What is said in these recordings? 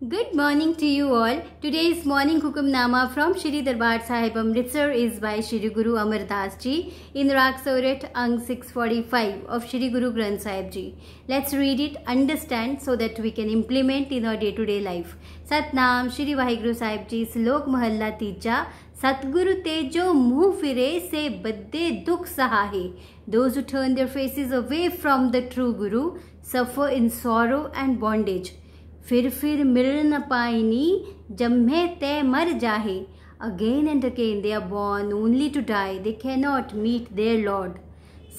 Good morning to you all. Today's morning Hukamnama from Shri Darbar Sahib Amritsar is by Shri Guru Amar Das Ji in Rag Sorat Ang 645 of Shri Guru Granth Sahib Ji. Let's read it, understand so that we can implement in our day-to-day life. Satnam Shri Vaheguru Sahib Ji Slok Mahalla Tija Satguru Tejo Muh Fire Se Badde Dukh Sahahe. Those who turn their faces away from the true Guru suffer in sorrow and bondage. फिर मिल न पाइनी जम्हे तय मर जाहे. Again and again they are born only to die. They cannot meet their Lord.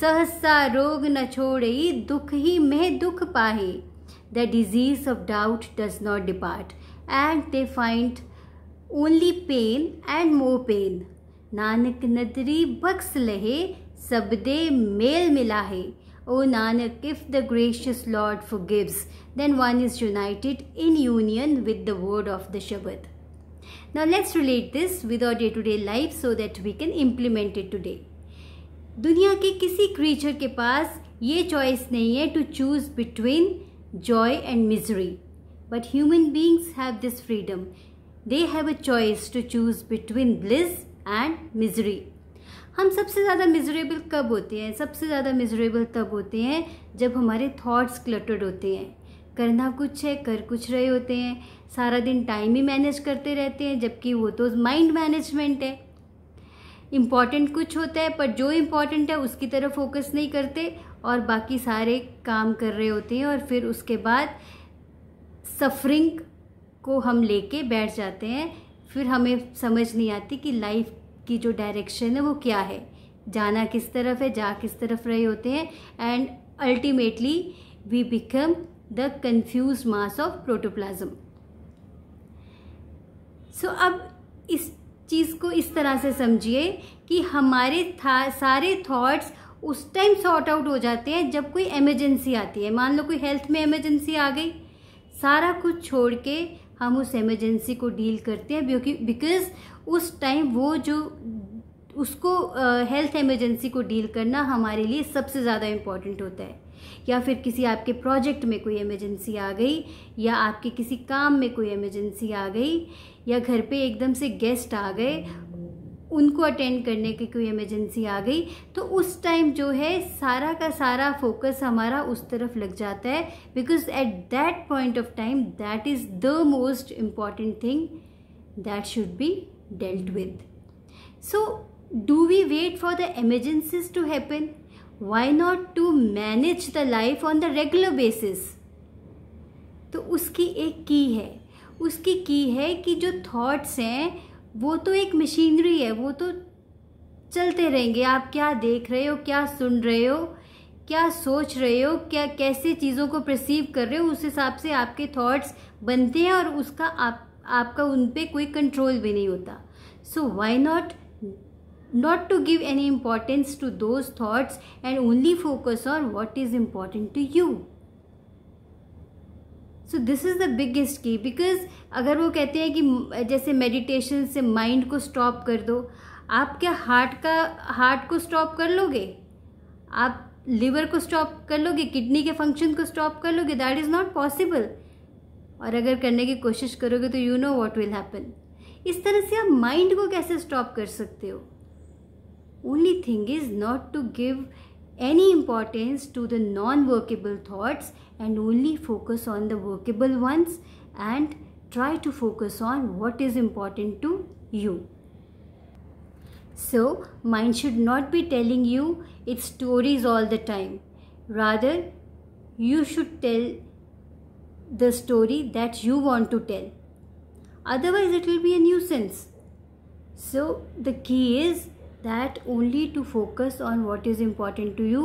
सहसा रोग न छोड़ई दुख ही में दुख पाहे. The disease of doubt does not depart and they find only pain and more pain. Nanak नदरी बख्स लहे सबदे मेल मिलाहे. O Nanak, if the gracious Lord forgives, then one is united in union with the word of the Shabad. Now let's relate this with our day-to-day life so that we can implement it today. दुनिया के किसी creature के पास ये choice नहीं है to choose between joy and misery. But human beings have this freedom. They have a choice to choose between bliss and misery. हम सबसे ज़्यादा मिजरेबल कब होते हैं? सबसे ज़्यादा मिजरेबल तब होते हैं जब हमारे थॉट्स क्लटर्ड होते हैं. करना कुछ है, कर कुछ रहे होते हैं, सारा दिन टाइम ही मैनेज करते रहते हैं, जबकि वो तो माइंड मैनेजमेंट है. इम्पॉर्टेंट कुछ होता है पर जो इम्पॉर्टेंट है उसकी तरफ फोकस नहीं करते और बाकी सारे काम कर रहे होते हैं. और फिर उसके बाद सफरिंग को हम लेके बैठ जाते हैं. फिर हमें समझ नहीं आती कि लाइफ की जो डायरेक्शन है वो क्या है, जाना किस तरफ है, जा किस तरफ रहे होते हैं. And ultimately we become the confuse mass of protoplasm. So अब इस चीज़ को इस तरह से समझिए कि हमारे सारे थॉट्स उस टाइम सॉर्ट आउट हो जाते हैं जब कोई इमरजेंसी आती है. मान लो कोई हेल्थ में इमरजेंसी आ गई, सारा कुछ छोड़ के हम उस इमरजेंसी को डील करते हैं बिकॉज उस टाइम वो जो उसको हेल्थ इमरजेंसी को डील करना हमारे लिए सबसे ज़्यादा इम्पॉर्टेंट होता है. या फिर किसी आपके प्रोजेक्ट में कोई इमरजेंसी आ गई, या आपके किसी काम में कोई इमरजेंसी आ गई, या घर पे एकदम से गेस्ट आ गए, उनको अटेंड करने की कोई इमरजेंसी आ गई, तो उस टाइम जो है सारा का सारा फोकस हमारा उस तरफ लग जाता है. Because at that point of time that is the most important thing that should be dealt with. So do we wait for the emergencies to happen? Why not to manage the life on the regular basis? तो उसकी एक की है. उसकी की है कि जो थॉट्स हैं वो तो एक मशीनरी है, वो तो चलते रहेंगे. आप क्या देख रहे हो, क्या सुन रहे हो, क्या सोच रहे हो, क्या कैसे चीज़ों को परसीव कर रहे हो, उस हिसाब से आपके थॉट्स बनते हैं और उसका आपका उन पे कोई कंट्रोल भी नहीं होता. So why not to give any importance to those thoughts and only focus on what is important to you. So this is the biggest key. Because अगर वो कहते हैं कि जैसे मेडिटेशन से माइंड को स्टॉप कर दो, आप क्या हार्ट को स्टॉप कर लोगे? आप लिवर को स्टॉप कर लोगे? किडनी के फंक्शन को स्टॉप कर लोगे? That is not possible. और अगर करने की कोशिश करोगे तो you know what will happen. इस तरह से आप माइंड को कैसे स्टॉप कर सकते हो? Only thing is not to give any importance to the non workable thoughts and only focus on the workable ones and try to focus on what is important to you. So mind should not be telling you its stories all the time. Rather you should tell the story that you want to tell. Otherwise it will be a nuisance. So the key is that only to focus on what is important to you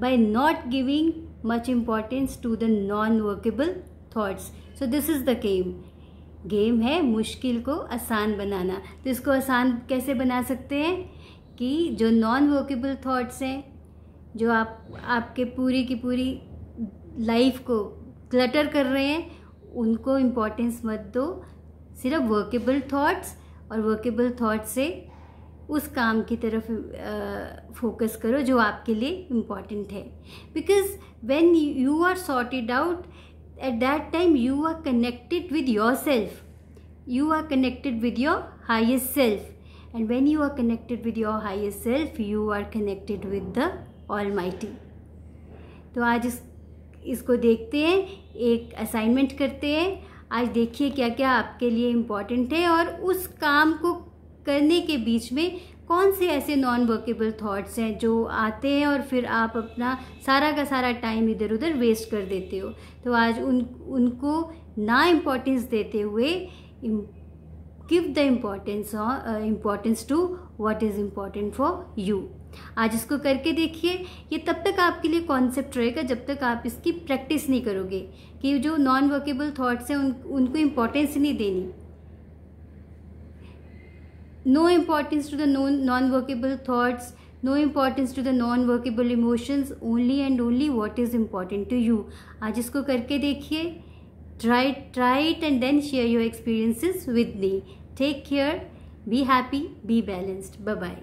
by not giving much importance to the non-workable thoughts. So this is the game. Game है मुश्किल को आसान बनाना. तो इसको आसान कैसे बना सकते हैं कि जो नॉन वर्केबल थॉट्स हैं, जो आपके पूरी की पूरी लाइफ को क्लटर कर रहे हैं, उनको इम्पोर्टेंस मत दो. सिर्फ वर्केबल थॉट्स और वर्केबल थॉट्स से उस काम की तरफ फोकस करो जो आपके लिए इम्पॉर्टेंट है. Because when you are sorted out at that time you are connected with yourself. You are connected with your highest self. And when you are connected with your highest self, you are connected with the Almighty. तो आज इसको देखते हैं, एक assignment करते हैं. आज देखिए क्या क्या आपके लिए इम्पॉर्टेंट है और उस काम को करने के बीच में कौन से ऐसे नॉन वर्केबल थॉट्स हैं जो आते हैं और फिर आप अपना सारा का सारा टाइम इधर उधर वेस्ट कर देते हो. तो आज उनको ना इम्पोर्टेंस देते हुए give the importance to what is important for you. आज इसको करके देखिए. ये तब तक आपके लिए कॉन्सेप्ट रहेगा जब तक आप इसकी प्रैक्टिस नहीं करोगे कि जो नॉन वर्केबल थॉट्स हैं उनको इम्पोर्टेंस नहीं देनी. No importance to the non-workable thoughts, no importance to the non-workable emotions, only and only what is important to you. आज इसको करके देखिए. Try it and then share your experiences with me. Take care, be happy, be balanced. Bye bye.